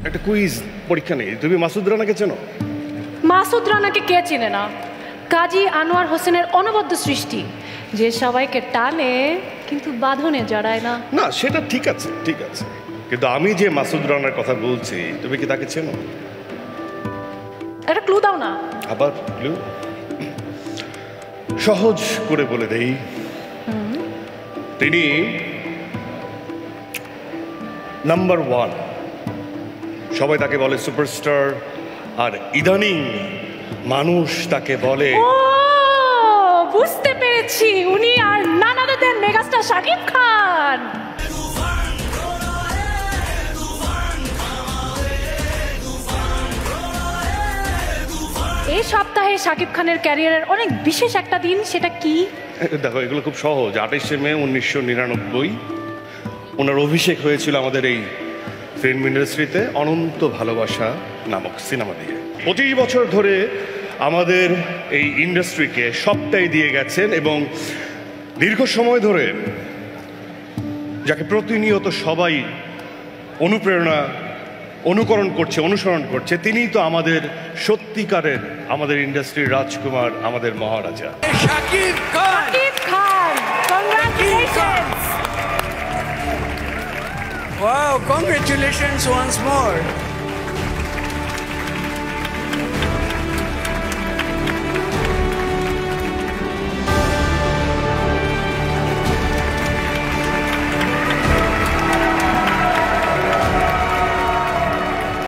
একটা কুইজ পরীক্ষা নেই। তুমি মাসুদ রানাকে চেনো? মাসুদ রানাকে কে চেনে না? কাজী আনোয়ার হোসেনের অনবদ্য সৃষ্টি, যে সবাইকে টানে কিন্তু বাঁধনে জড়ায় না। না, সেটা ঠিক আছে, ঠিক আছে, কিন্তু আমি যে মাসুদ রানার কথা বলছি, তুমি কি তাকে চেনো? একটা ক্লু দাও না। আবার ক্লু? সহজ করে বলে দেই, তিনি নাম্বার 1। সবাই তাকে বলে সুপারস্টার, আর ইদানিং মানুষ তাকে বলে, ও বুঝতে পেরেছি, উনি আর none other than megastar Shakib Khan. এই সপ্তাহে শাকিব খানের ক্যারিয়ারের অনেক বিশেষ একটা দিন, সেটা কি? দেখো, এগুলো খুব সহজ। 28শে মে 1999 ওনার অভিষেক হয়েছিল আমাদের এই ফিল্ম ইন্ডাস্ট্রিতে অনন্ত ভালোবাসা নামক সিনেমা দিয়ে। 25 বছর ধরে আমাদের এই ইন্ডাস্ট্রিকে সবটাই দিয়ে গেছেন, এবং দীর্ঘ সময় ধরে যাকে প্রতিনিয়ত সবাই অনুপ্রেরণা, অনুকরণ করছে, অনুসরণ করছে, তিনিই তো আমাদের সত্যিকারের, আমাদের ইন্ডাস্ট্রির রাজকুমার, আমাদের মহারাজা Shakib Khan. Shakib Khan, congratulations. Wow, congratulations once more.